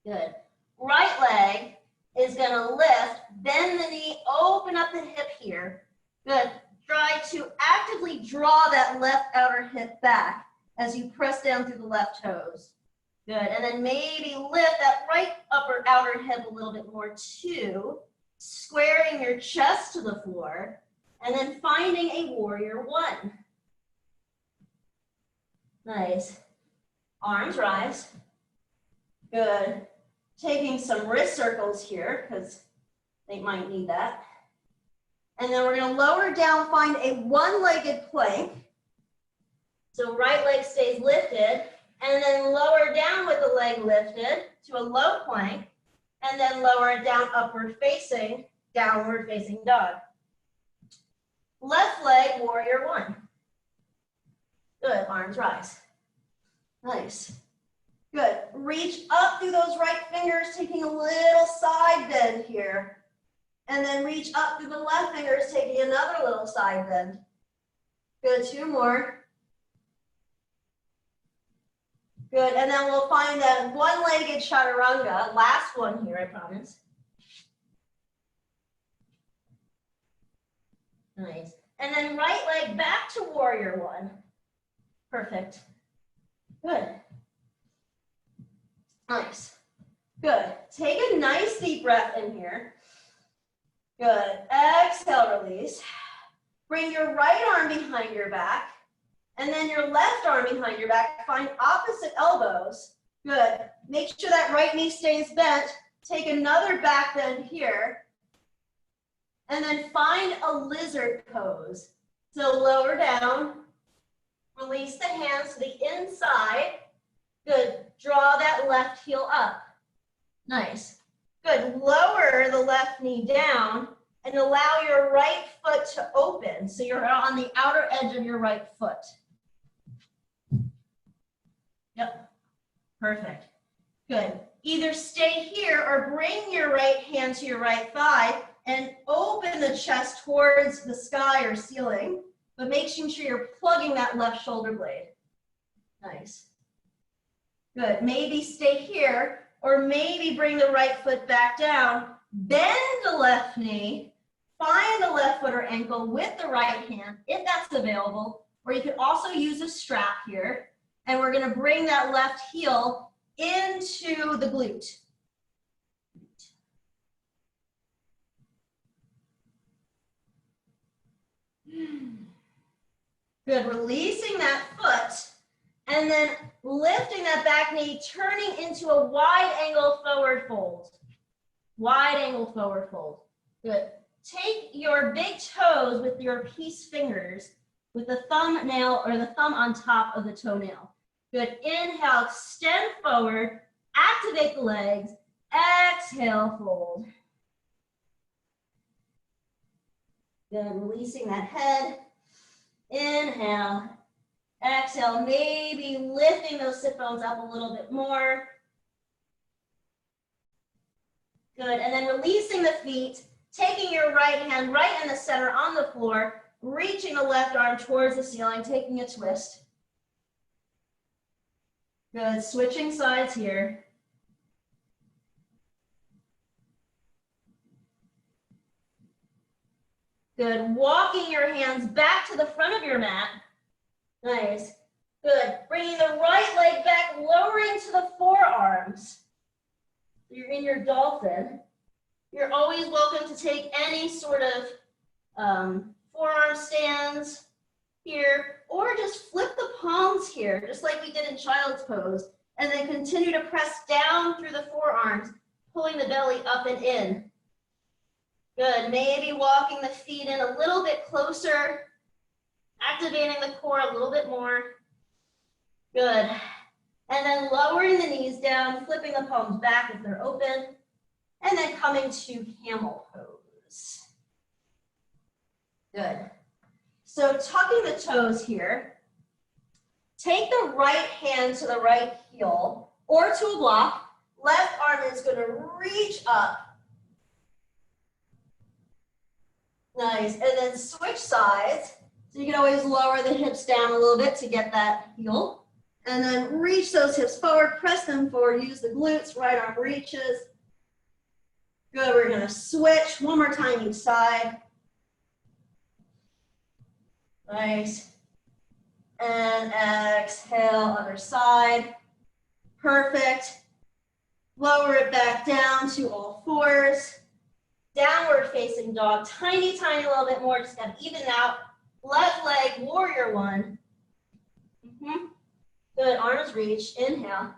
Good. Right leg is gonna lift, bend the knee, open up the hip here. Good. Try to actively draw that left outer hip back as you press down through the left toes. Good, and then maybe lift that right upper outer hip a little bit more too, squaring your chest to the floor, and then finding a warrior one. Nice. Arms rise. Good. Taking some wrist circles here because they might need that. And then we're going to lower down, find a one-legged plank. So right leg stays lifted, and then lower down with the leg lifted to a low plank, and then lower it down upward facing, downward facing dog. Left leg, warrior one. Good, arms rise. Nice. Good. Reach up through those right fingers, taking a little side bend here. And then reach up through the left fingers, taking another little side bend. Good, 2 more. Good, and then we'll find that one-legged chaturanga, last one here, I promise. Nice. And then right leg back to warrior one. Perfect. Good. Nice. Good. Take a nice deep breath in here. Good. Exhale, release. Bring your right arm behind your back. And then your left arm behind your back. Find opposite elbows. Good. Make sure that right knee stays bent. Take another back bend here. And then find a lizard pose. So lower down. Release the hands to the inside. Good. Draw that left heel up. Nice. Good. Lower the left knee down and allow your right foot to open. So you're on the outer edge of your right foot. Yep. Perfect. Good. Either stay here or bring your right hand to your right thigh and open the chest towards the sky or ceiling, but making sure you're plugging that left shoulder blade. Nice. Good. Maybe stay here or maybe bring the right foot back down, bend the left knee, find the left foot or ankle with the right hand if that's available, or you could also use a strap here. And we're going to bring that left heel into the glute. Good, releasing that foot and then lifting that back knee, turning into a wide angle forward fold. Wide angle forward fold. Good. Take your big toes with your peace fingers with the thumbnail or the thumb on top of the toenail. Good, inhale, extend forward, activate the legs, exhale, fold. Good, releasing that head. Inhale, exhale, maybe lifting those sit bones up a little bit more. Good, and then releasing the feet, taking your right hand right in the center on the floor, reaching the left arm towards the ceiling, taking a twist. Good, switching sides here. Good, walking your hands back to the front of your mat. Nice. Good, bringing the right leg back, lowering to the forearms. You're in your dolphin. You're always welcome to take any sort of forearm stands here, or just flip the palms here, just like we did in child's pose, and then continue to press down through the forearms, pulling the belly up and in. Good, maybe walking the feet in a little bit closer, activating the core a little bit more. Good, and then lowering the knees down, flipping the palms back if they're open, and then coming to camel pose. Good. So tucking the toes here, take the right hand to the right heel or to a block. Left arm is going to reach up. Nice, and then switch sides. So you can always lower the hips down a little bit to get that heel. And then reach those hips forward, press them forward, use the glutes, right arm reaches. Good, we're going to switch one more time each side. Nice. And exhale, other side. Perfect. Lower it back down to all fours. Downward facing dog. Tiny, tiny little bit more. Just got to even out. Left leg, warrior one. Good, arms reach. Inhale.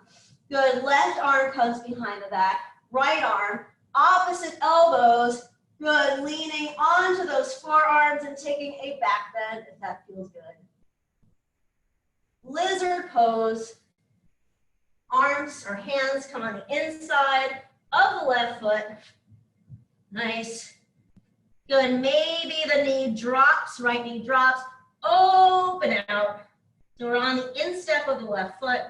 Good, left arm comes behind the back. Right arm. Opposite elbows. Good, leaning onto those forearms and taking a back bend if that feels good. Lizard pose. Arms or hands come on the inside of the left foot. Nice. Good, maybe the knee drops, right knee drops, open out. So we're on the instep of the left foot.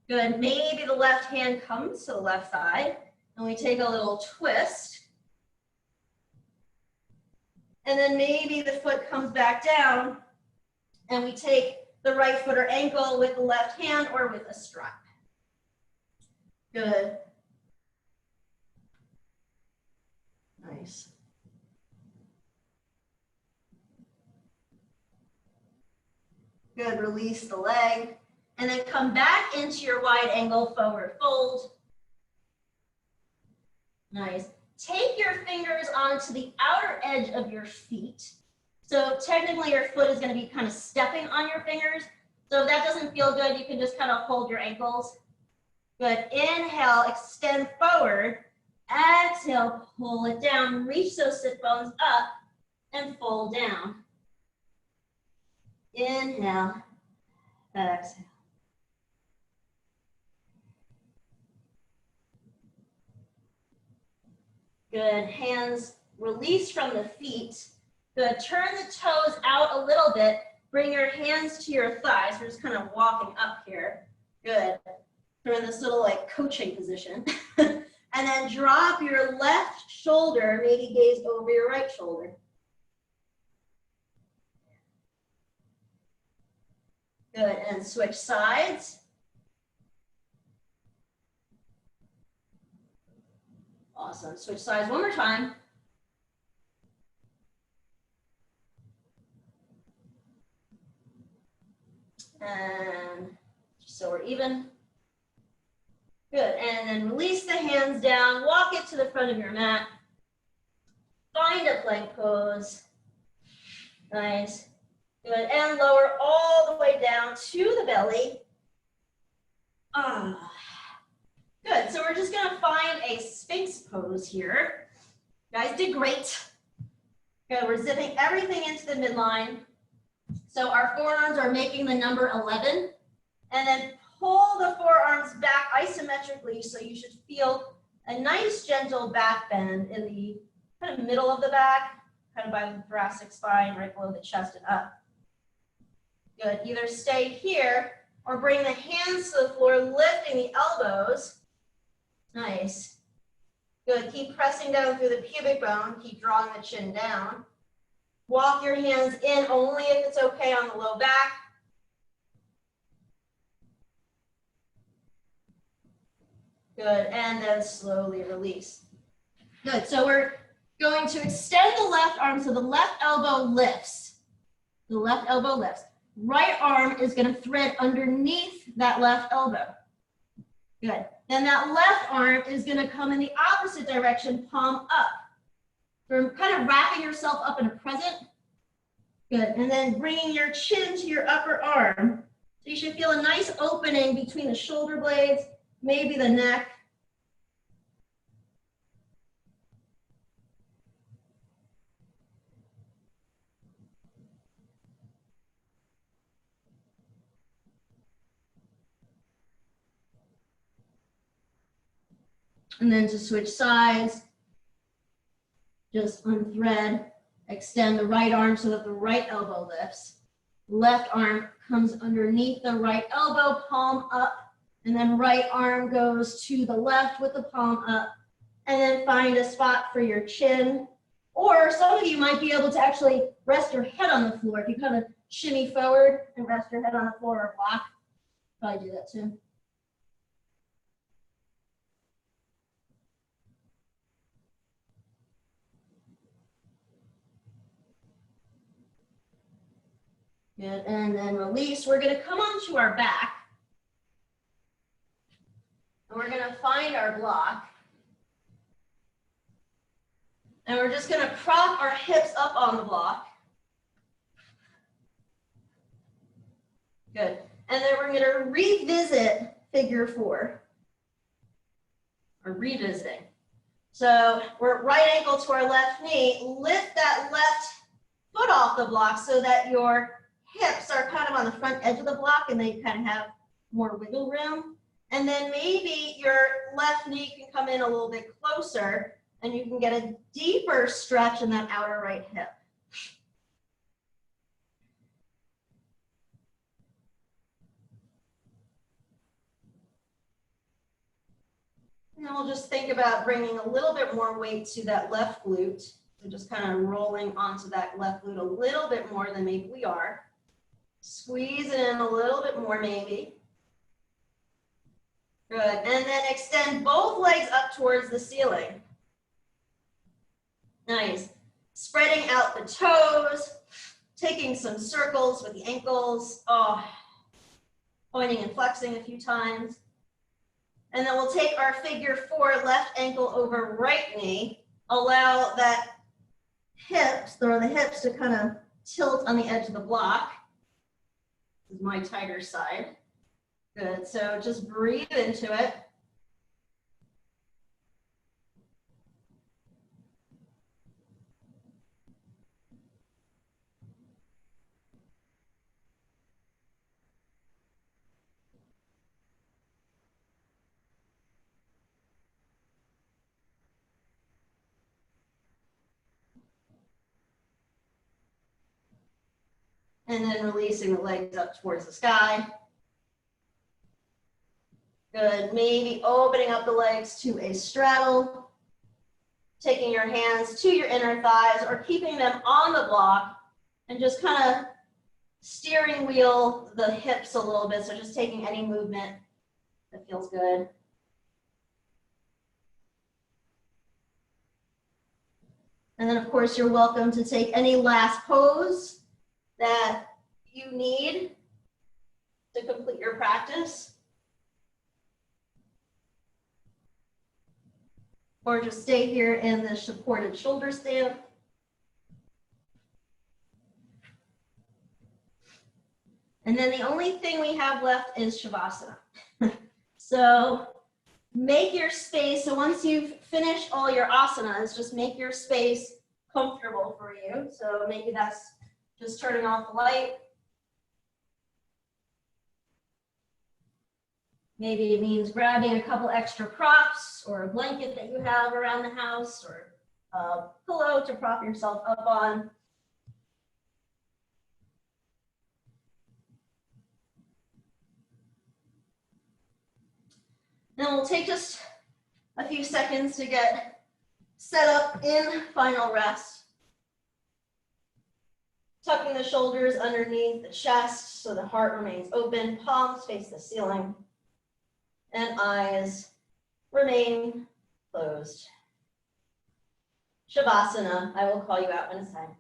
Good, maybe the left hand comes to the left side and we take a little twist. And then maybe the foot comes back down and we take the right foot or ankle with the left hand or with a strap. Good. Nice. Good, release the leg. And then come back into your wide angle forward fold. Nice. Take your fingers onto the outer edge of your feet. So technically your foot is going to be kind of stepping on your fingers. So if that doesn't feel good, you can just kind of hold your ankles. Good. Inhale, extend forward. Exhale, pull it down. Reach those sit bones up and fold down. Inhale, exhale. Good. Hands release from the feet. Good. Turn the toes out a little bit. Bring your hands to your thighs. We're just kind of walking up here. Good. We're in this little like coaching position. And then drop your left shoulder, maybe gaze over your right shoulder. Good. And switch sides. Awesome. Switch sides one more time. And just so we're even. Good. And then release the hands down. Walk it to the front of your mat. Find a plank pose. Nice. Good. And lower all the way down to the belly. Good. So we're just going to find a Sphinx pose here. You guys did great. Good. We're zipping everything into the midline. So our forearms are making the number 11. And then pull the forearms back isometrically, so you should feel a nice gentle back bend in the kind of middle of the back, kind of by the thoracic spine, right below the chest and up. Good. Either stay here or bring the hands to the floor, lifting the elbows. Nice. Good. Keep pressing down through the pubic bone. Keep drawing the chin down. Walk your hands in only if it's okay on the low back. Good, and then slowly release. Good, so we're going to extend the left arm so the left elbow lifts. The left elbow lifts. Right arm is going to thread underneath that left elbow. Good, then that left arm is going to come in the opposite direction, palm up. So kind of wrapping yourself up in a crescent. Good, and then bringing your chin to your upper arm. So you should feel a nice opening between the shoulder blades, maybe the neck. And then to switch sides, just unthread, extend the right arm so that the right elbow lifts. Left arm comes underneath the right elbow, palm up. And then right arm goes to the left with the palm up. And then find a spot for your chin. Or some of you might be able to actually rest your head on the floor. If you kind of shimmy forward and rest your head on the floor or block, probably do that too. Good, and then release. We're going to come onto our back. And we're going to find our block. And we're just going to prop our hips up on the block. Good. And then we're going to revisit figure 4. Or revisiting. So we're right ankle to our left knee. Lift that left foot off the block so that your hips are kind of on the front edge of the block and they kind of have more wiggle room. And then maybe your left knee can come in a little bit closer and you can get a deeper stretch in that outer right hip. And then we'll just think about bringing a little bit more weight to that left glute. So just kind of rolling onto that left glute a little bit more than maybe we are. Squeeze it in a little bit more maybe. Good, and then extend both legs up towards the ceiling. Nice. Spreading out the toes, taking some circles with the ankles. Oh, pointing and flexing a few times. And then we'll take our figure 4, left ankle over right knee. Allow that hips, throw the hips to kind of tilt on the edge of the block. This is my tighter side. Good, so just breathe into it. And then releasing the legs up towards the sky. Good, maybe opening up the legs to a straddle, taking your hands to your inner thighs or keeping them on the block and just kind of steering wheel the hips a little bit. So just taking any movement that feels good. And then of course you're welcome to take any last pose that you need to complete your practice. Or just stay here in the supported shoulder stance. And then the only thing we have left is Shavasana. So make your space. So once you've finished all your asanas, just make your space comfortable for you. So maybe that's just turning off the light. Maybe it means grabbing a couple extra props or a blanket that you have around the house or a pillow to prop yourself up on. Then we'll take just a few seconds to get set up in final rest. Tucking the shoulders underneath the chest so the heart remains open, palms face the ceiling, and eyes remain closed. Shavasana, I will call you out when it's time.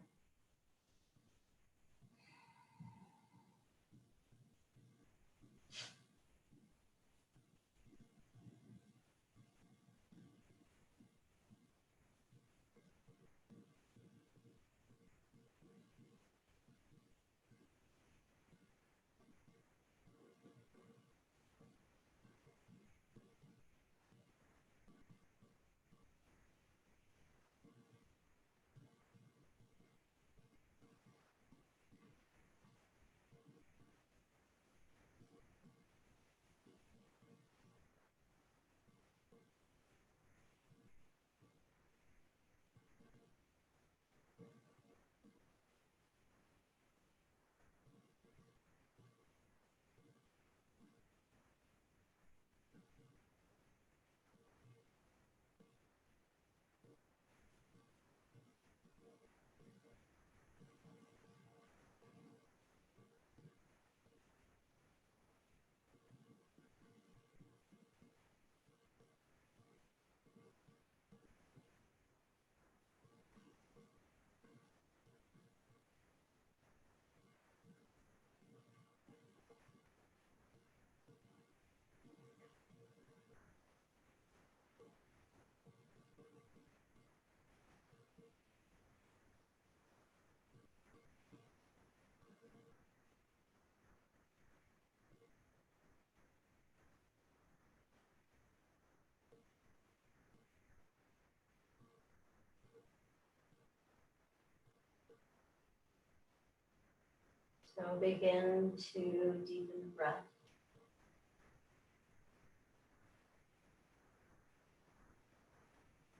So begin to deepen the breath.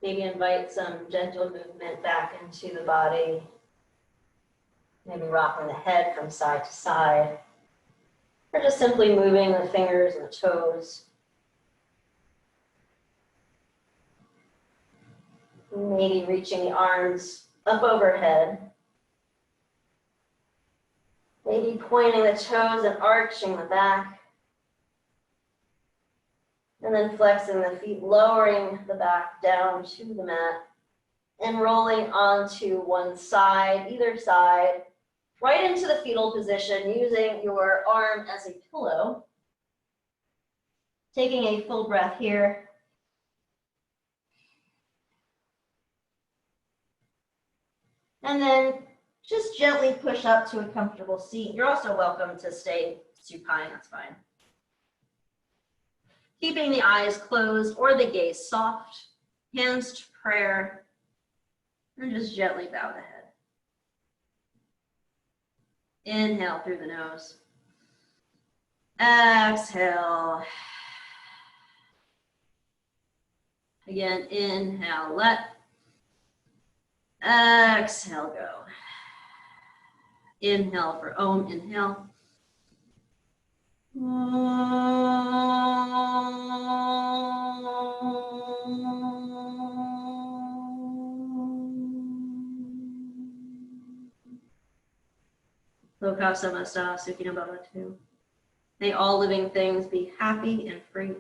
Maybe invite some gentle movement back into the body. Maybe rocking the head from side to side. Or just simply moving the fingers and the toes. Maybe reaching the arms up overhead. Maybe pointing the toes and arching the back. And then flexing the feet, lowering the back down to the mat and rolling onto one side, either side, right into the fetal position, using your arm as a pillow. Taking a full breath here. And then just gently push up to a comfortable seat. You're also welcome to stay supine, that's fine. Keeping the eyes closed or the gaze soft, hands to prayer, and just gently bow the head. Inhale through the nose. Exhale. Again, inhale, let. Exhale, go. Inhale for Om, inhale. Loka samasta sukhino bhavatu. May all living things be happy and free.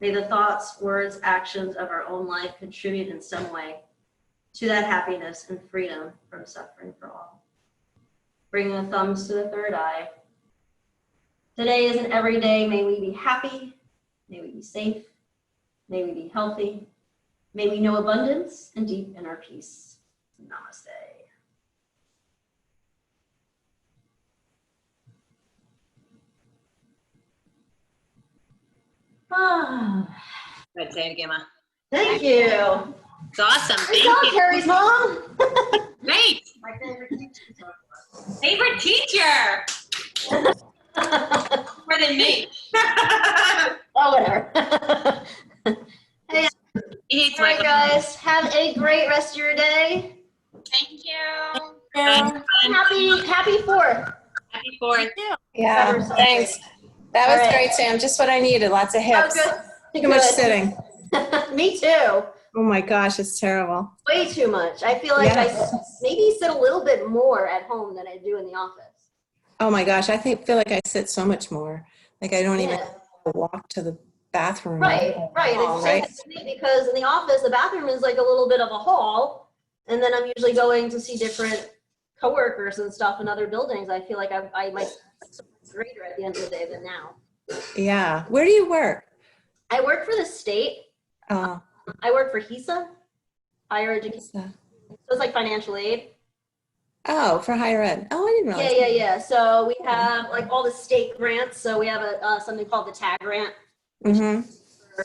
May the thoughts, words, actions of our own life contribute in some way to that happiness and freedom from suffering for all. Bringing the thumbs to the third eye. Today is an every day. May we be happy. May we be safe. May we be healthy. May we know abundance and deep inner peace. Namaste. Good, say it again, Ma. Thank you. It's awesome. Good Thank job, you. Carrie's mom. Great. My favorite teacher. Favorite teacher. More than me. Oh, whatever. Hey, It's all right, Michael. guys. Have a great rest of your day. Thank you. Happy 4th. Happy 4th. Yeah, thanks. That was All right. great, Sam. Just what I needed. Lots of hips. Oh, good. Too much sitting. Me too. Oh my gosh, it's terrible. Way too much. I feel like Yes. I maybe sit a little bit more at home than I do in the office. Oh my gosh, feel like I sit so much more. Like I don't even walk to the bathroom. Right. Hall, It's same me because in the office, the bathroom is like a little bit of a hall, and then I'm usually going to see different coworkers and stuff in other buildings. I feel like I might greater at the end of the day than now. Yeah. Where do you work? I work for the state. I work for HESA, higher education. So it's like financial aid. Oh, for higher ed. Oh, I didn't realize. Yeah. So we have like all the state grants. So we have something called the TAG grant, which is for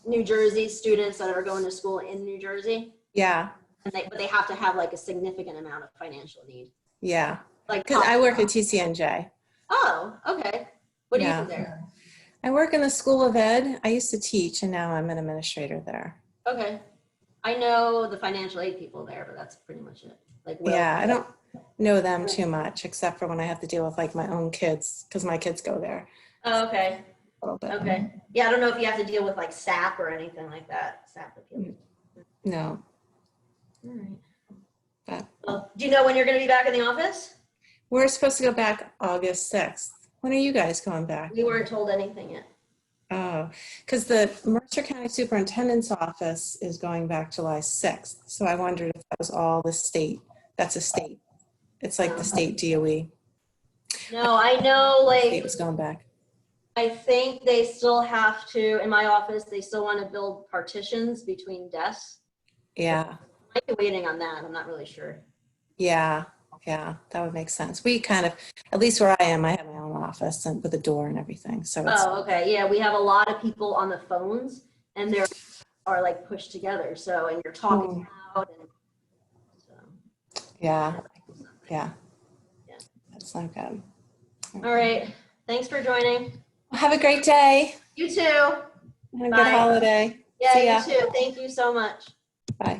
New Jersey students that are going to school in New Jersey. Yeah. But they have to have like a significant amount of financial need. Yeah. Like, because I work at TCNJ. Oh, okay. What do you do there? I work in the School of Ed. I used to teach, and now I'm an administrator there. Okay. I know the financial aid people there, but that's pretty much it. Like, yeah, I don't know them too much, except for when I have to deal with like my own kids, because my kids go there. Oh, okay. A little bit. Okay. Yeah, I don't know if you have to deal with like SAP or anything like that. SAP appeal. No. All right. But well, do you know when you're going to be back in the office? We're supposed to go back August 6th. When are you guys going back? We weren't told anything yet. Oh, because the Mercer County Superintendent's Office is going back July 6th. So I wondered if that was all the state. That's a state. It's like the state DOE. No, I know like state was going back. I think they still have to, in my office, they still want to build partitions between desks. Yeah. So I might be waiting on that. I'm not really sure. Yeah. Yeah, that would make sense. We kind of, at least where I am, I have my own office and with a door and everything. So it's, okay. Yeah, we have a lot of people on the phones and they are like pushed together. So, and you're talking loud. And so. Yeah. That's not good. All right. Thanks for joining. Well, have a great day. You too. And a good holiday. Yeah, See ya. you too. Thank you so much. Bye.